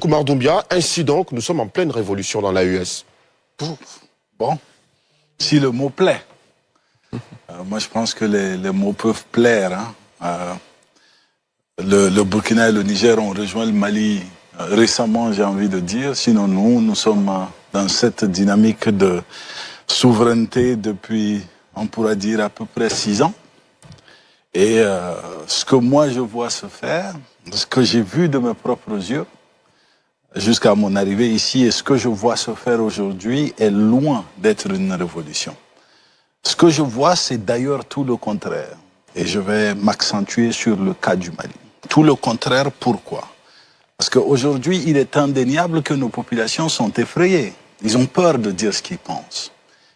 Koumar Doumbia, ainsi donc, nous sommes en pleine révolution dans l'AES. Bon, si le mot plaît. Moi, je pense que les mots peuvent plaire. Hein. Le Burkina et le Niger ont rejoint le Mali récemment, j'ai envie de dire. Sinon, nous sommes dans cette dynamique de souveraineté depuis, on pourra dire, à peu près 6 ans. Et ce que moi, je vois se faire, ce que j'ai vu de mes propres yeux, jusqu'à mon arrivée ici, et ce que je vois se faire aujourd'hui est loin d'être une révolution. Ce que je vois, c'est d'ailleurs tout le contraire. Et je vais m'accentuer sur le cas du Mali. Tout le contraire, pourquoi? Parce qu'aujourd'hui, il est indéniable que nos populations sont effrayées. Ils ont peur de dire ce qu'ils pensent.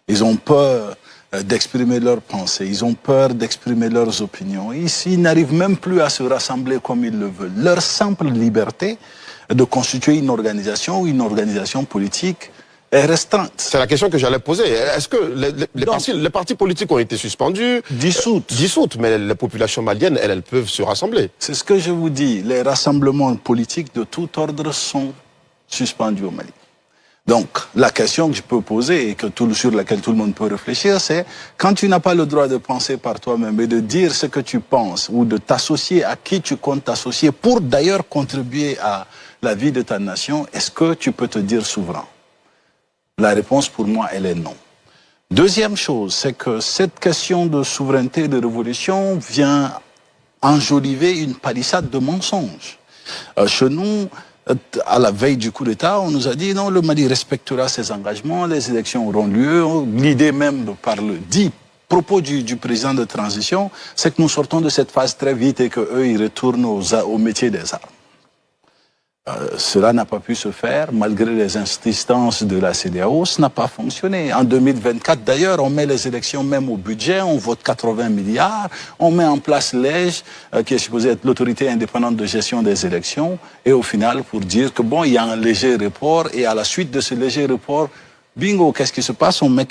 Ils ont peur d'exprimer leurs pensées. Ils ont peur d'exprimer leurs opinions. Ici, ils n'arrivent même plus à se rassembler comme ils le veulent. Leur simple liberté de constituer une organisation ou une organisation politique est restreinte. C'est la question que j'allais poser. Est-ce que les partis politiques ont été suspendus, dissoutes, mais les populations maliennes, elles peuvent se rassembler? C'est ce que je vous dis. Les rassemblements politiques de tout ordre sont suspendus au Mali. Donc, la question que je peux poser et sur laquelle tout le monde peut réfléchir, c'est quand tu n'as pas le droit de penser par toi-même et de dire ce que tu penses ou de t'associer à qui tu comptes t'associer pour d'ailleurs contribuer à la vie de ta nation, est-ce que tu peux te dire souverain? La réponse pour moi, elle est non. Deuxième chose, c'est que cette question de souveraineté et de révolution vient enjoliver une palissade de mensonges. Chez nous, à la veille du coup d'État, on nous a dit non, le Mali respectera ses engagements, les élections auront lieu. L'idée même par le dit propos du président de transition, c'est que nous sortons de cette phase très vite et qu'eux, ils retournent au métier des armes. Cela n'a pas pu se faire malgré les insistances de la CEDEAO, ça n'a pas fonctionné. En 2024, d'ailleurs, on met les élections même au budget, on vote 80 milliards, on met en place l'EJ, qui est supposée être l'autorité indépendante de gestion des élections, et au final, pour dire que bon, il y a un léger report, et à la suite de ce léger report, bingo, qu'est-ce qui se passe? On met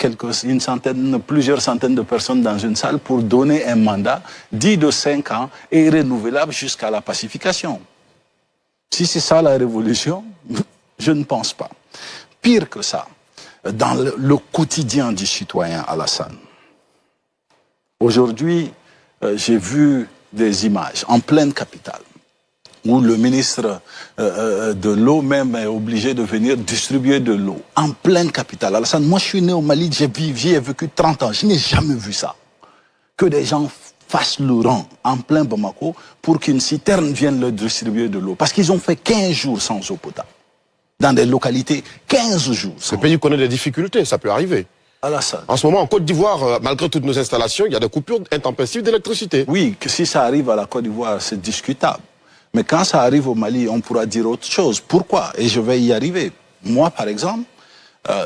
plusieurs centaines de personnes dans une salle pour donner un mandat dit de 5 ans et renouvelable jusqu'à la pacification. Si c'est ça la révolution, je ne pense pas. Pire que ça, dans le quotidien du citoyen Alassane. Aujourd'hui, j'ai vu des images en pleine capitale où le ministre de l'eau même est obligé de venir distribuer de l'eau en pleine capitale. Alassane, moi je suis né au Mali, j'y ai vécu 30 ans, je n'ai jamais vu ça. Que des gens fassent le rang en plein Bamako pour qu'une citerne vienne leur distribuer de l'eau. Parce qu'ils ont fait 15 jours sans eau potable. Dans des localités, 15 jours. Le pays connaît des difficultés, ça peut arriver. Alassane. En ce moment, en Côte d'Ivoire, malgré toutes nos installations, il y a des coupures intempestives d'électricité. Oui, que si ça arrive à la Côte d'Ivoire, c'est discutable. Mais quand ça arrive au Mali, on pourra dire autre chose. Pourquoi? Et je vais y arriver. Moi, par exemple,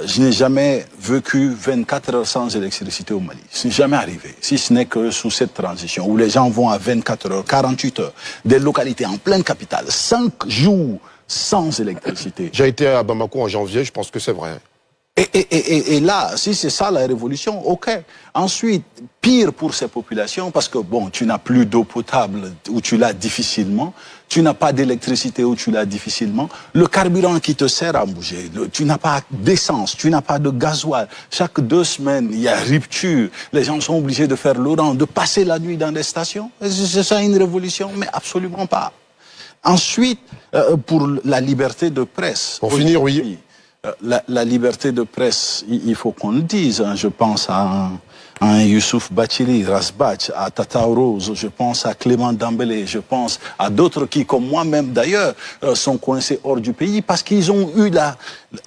je n'ai jamais vécu 24 heures sans électricité au Mali. Ce n'est jamais arrivé, si ce n'est que sous cette transition, où les gens vont à 24 heures, 48 heures, des localités en pleine capitale, 5 jours sans électricité. J'ai été à Bamako en janvier, je pense que c'est vrai. Et là, si c'est ça la révolution, ok. Ensuite, pire pour ces populations, parce que bon, tu n'as plus d'eau potable ou tu l'as difficilement, tu n'as pas d'électricité ou tu l'as difficilement, le carburant qui te sert à bouger, tu n'as pas d'essence, tu n'as pas de gasoil. Chaque 2 semaines, il y a rupture, les gens sont obligés de faire le rang, de passer la nuit dans des stations. C'est ça une révolution? Mais absolument pas. Ensuite, pour la liberté de presse. Pour finir, oui. La liberté de presse, il faut qu'on le dise. Hein. Je pense à un Youssouf Bathily, Rasbach, à Tata Rose, je pense à Clément Dambélé, je pense à d'autres qui, comme moi-même d'ailleurs, sont coincés hors du pays parce qu'ils ont eu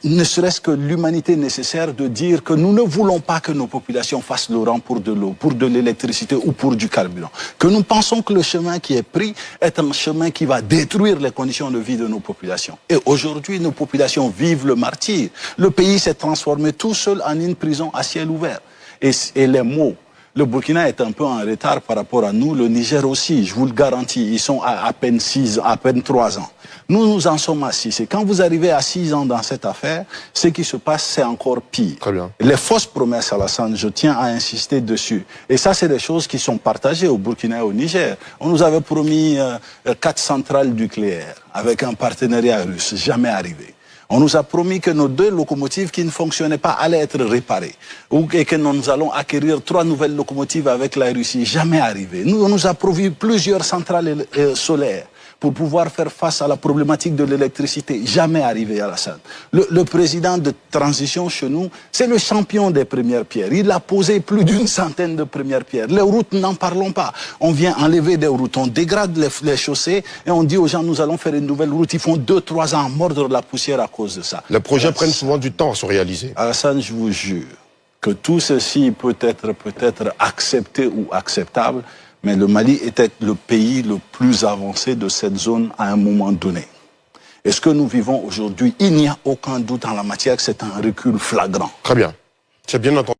ne serait-ce que l'humanité nécessaire de dire que nous ne voulons pas que nos populations fassent le rang pour de l'eau, pour de l'électricité ou pour du carburant. Que nous pensons que le chemin qui est pris est un chemin qui va détruire les conditions de vie de nos populations. Et aujourd'hui, nos populations vivent le martyre. Le pays s'est transformé tout seul en une prison à ciel ouvert. Et les mots Le Burkina est un peu en retard par rapport à nous, le Niger aussi, je vous le garantis, ils sont à peine 3 ans. Nous en sommes à 6. Et quand vous arrivez à 6 ans dans cette affaire, ce qui se passe, c'est encore pire. Très bien. Les fausses promesses, Alassane, je tiens à insister dessus. Et ça, c'est des choses qui sont partagées au Burkina et au Niger. On nous avait promis 4 centrales nucléaires avec un partenariat russe, jamais arrivé. On nous a promis que nos 2 locomotives qui ne fonctionnaient pas allaient être réparées. Et que nous allons acquérir 3 nouvelles locomotives avec la Russie. Jamais arrivé. On nous a promis plusieurs centrales solaires pour pouvoir faire face à la problématique de l'électricité. Jamais arrivé, Alassane. Le président de transition chez nous, c'est le champion des premières pierres. Il a posé plus d'une centaine de premières pierres. Les routes, n'en parlons pas. On vient enlever des routes, on dégrade les chaussées et on dit aux gens, nous allons faire une nouvelle route. Ils font 2-3 ans à mordre la poussière à cause de ça. Les projets prennent souvent du temps à se réaliser. Alassane, je vous jure que tout ceci peut être accepté ou acceptable, mais le Mali était le pays le plus avancé de cette zone à un moment donné. Et ce que nous vivons aujourd'hui, il n'y a aucun doute en la matière que c'est un recul flagrant. Très bien. C'est bien entendu.